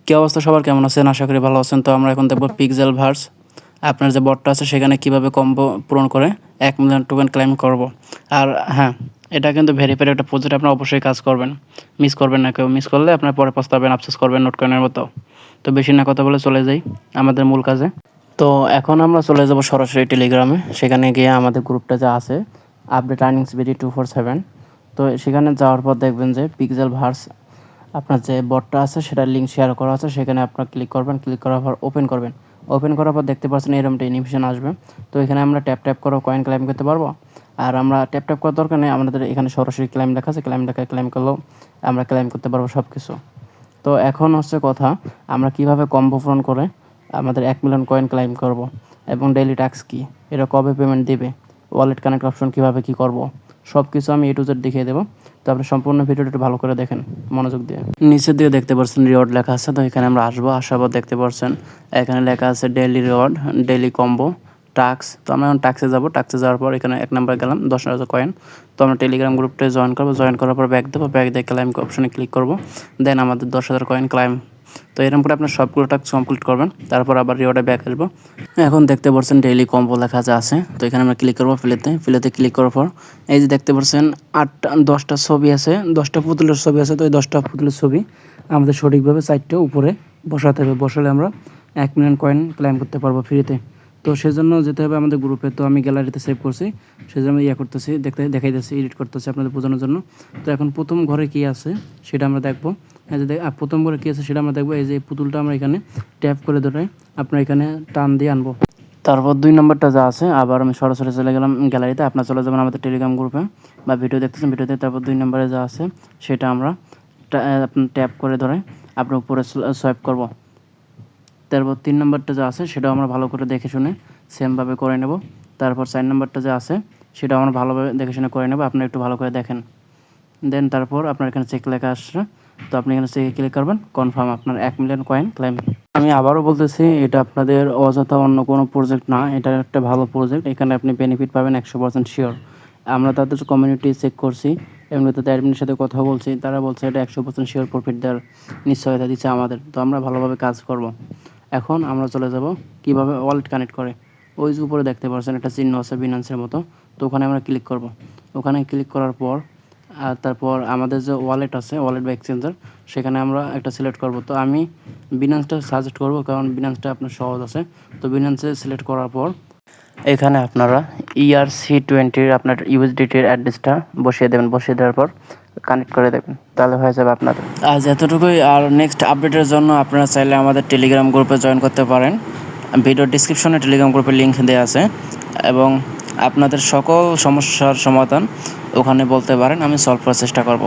কি অবস্থা সবার, কেমন আছেন? আশা করি ভালো আছেন। তো আমরা এখন দেখবো পিক্সেল ভার্স আপনার যে বটটা আছে সেখানে কিভাবে কম্বো পূরণ করে 1 মিলিয়ন টোকেন ক্লেম করব। আর হ্যাঁ, এটা কিন্তু ভেরিফাইড একটা প্রজেক্ট, আপনারা অবশ্যই কাজ করবেন, মিস করবেন না। কেউ মিস করলে আপনার পরে পস্তাবেন, আফসোস করবেন নোটকয়েনের মতো। তো বেশি না কথা বলে চলে যাই আমাদের মূল কাজে। তো এখন আমরা চলে যাব সরাসরি টেলিগ্রামে। সেখানে গিয়ে আমাদের গ্রুপটা যা আছে আপডেট আর্নিংস বিডি 247, তো সেখানে যাওয়ার পর দেখবেন যে পিক্সেল ভার্স আপনার যে বটটা আছে সেটার লিঙ্ক শেয়ার করা আছে। সেখানে আপনার ক্লিক করবেন, ক্লিক করার পর ওপেন করবেন। ওপেন করার পর দেখতে পাচ্ছেন এরকম একটা অ্যানিমেশন আসবে। তো এখানে আমরা ট্যাপ করে কয়েন ক্লেম করতে পারবো। আর আমরা ট্যাপ করার দরকার নেই, আমাদের এখানে সরাসরি ক্লেম লেখা আছে, ক্লেম লেখায় ক্লেম করলেও আমরা ক্লেম করতে পারবো সব কিছু। তো এখন হচ্ছে কথা, আমরা কিভাবে কম্বো পূরণ করে আমাদের 1 মিলিয়ন কয়েন ক্লেম করব, এবং ডেইলি ট্যাক্স কী, এটা কবে পেমেন্ট দেবে, ওয়ালেট কানেক্ট অপশন কীভাবে কী করব, সব কিছু আমি A to Z দেখিয়ে দেবো। তো আপনি সম্পূর্ণ ভিডিওটা একটু ভালো করে দেখেন, মনোযোগ দিয়ে। নিচের দিকে দেখতে পাচ্ছেন রিওয়ার্ড লেখা আছে। তো এখানে আমরা আসার পর দেখতে পাচ্ছেন এখানে লেখা আছে daily reward, daily combo, task. তো আমরা এখন টাস্কে যাবো। টাস্কে যাওয়ার পর এখানে 1 নাম্বার গেলাম, 10,000 কয়েন। তো আমরা টেলিগ্রাম গ্রুপটা জয়েন করবো। জয়েন করার পর ব্যাক দেবো, ব্যাক দিয়ে ক্লাইম অপশনে ক্লিক করবো। দেন আমাদের 10,000 কয়েন ক্লাইম। তো এরকম করে আপনার সবগুলো টাস্ক কমপ্লিট করবেন, তারপর আবার রিওয়ার্ডে ব্যাক আসবো। এখন দেখতে পাচ্ছেন ডেইলি কম্বো লেখা আছে। তো এখানে আমরা ক্লিক করবো ফিলেতে ক্লিক করার পর এই যে দেখতে পাচ্ছেন 10টা ছবি আছে, 10টা পুতুলের ছবি আছে। তো এই 10টা পুতুলের ছবি আমাদের সঠিকভাবে 4টে উপরে বসাতে হবে। বসালে আমরা 1 মিলিয়ন কয়েন ক্লেম করতে পারবো ফ্রিতে। তো সেজন্য যেতে হবে আমাদের গ্রুপে। তো আমি গ্যালারিতে সেভ করছি, সেজন্য করতেছি, দেখাইতেছি, এডিট করতেছি আপনাদের বোঝানোর জন্য। তো এখন প্রথম ঘরে কী আছে সেটা আমরা দেখবো। এই যে প্রথম ঘরে কী আছে সেটা আমরা দেখবো। এই যে পুতুলটা আমরা এখানে ট্যাপ করে ধরে আপনার এখানে টান দিয়ে আনবো। তারপর 2 নম্বরটা যা আছে, আবার আমি সরাসরি চলে গেলাম গ্যালারিতে। আপনার চলে যাবেন আমাদের টেলিগ্রাম গ্রুপে বা ভিডিও দেখতেছেন ভিডিওতে। তারপর 2 নম্বরে যা আছে সেটা আমরা ট্যাপ করে ধরে আপনার উপরে সোয়াইপ করব। তারপর 3 নম্বরটা যা আছে সেটাও আমরা ভালো করে দেখে শুনে সেমভাবে করে নেব। তারপর 4 নম্বরটা যা আছে সেটাও আমরা ভালোভাবে দেখে শুনে করে নেব, আপনারা একটু ভালো করে দেখেন। দেন তারপর আপনার এখানে চেক লেখা আসছে। তো আপনি এখানে চেকে ক্লিক করবেন, কনফার্ম আপনার 1 মিলিয়ন কয়েন ক্লেম। আমি আবারও বলতেছি, এটা আপনাদের অযথা অন্য কোনো প্রজেক্ট না, এটা একটা ভালো প্রজেক্ট। এখানে আপনি বেনিফিট পাবেন 100% শিওর। আমরা তাদের কমিউনিটি চেক করছি, এমনি তাদের অ্যাডমিনের সাথে কথা বলছি, তারা বলছে এটা 100% শিওর প্রফিট দেওয়ার নিশ্চয়তা দিচ্ছে আমাদের। তো আমরা ভালোভাবে কাজ করব। এখন আমরা চলে যাব কিভাবে ওয়ালেট কানেক্ট করে। ওই যে উপরে দেখতে পাচ্ছেন একটা চিহ্ন আছে বিনান্সের মতো। তো ওখানে আমরা ক্লিক করব। ওখানে ক্লিক করার পর তারপর আমাদের যে ওয়ালেট আছে, ওয়ালেট বা এক্সচেঞ্জার, সেখানে আমরা একটা সিলেক্ট করব। তো আমি বিনান্সটা সাজেস্ট করব, কারণ বিনান্সটা আপনার সহজ আছে। তো বিনান্সে সিলেক্ট করার পর এখানে আপনারা ERC20 আপনার ইউএসডিটির অ্যাড্রেসটা বসিয়ে দেবেন। বসিয়ে দেওয়ার পর কানেক্ট করে দেবেন, তাহলে হয়ে যাবে আপনাদের। আজ এতটুকুই। আর নেক্সট আপডেটের জন্য আপনারা চাইলে আমাদের টেলিগ্রাম গ্রুপে জয়েন করতে পারেন। ভিডিও ডিসক্রিপশনে টেলিগ্রাম গ্রুপের লিঙ্ক দেওয়া আছে, এবং আপনাদের সকল সমস্যার সমাধান ওখানে বলতে পারেন, আমি সলভ করার চেষ্টা করব।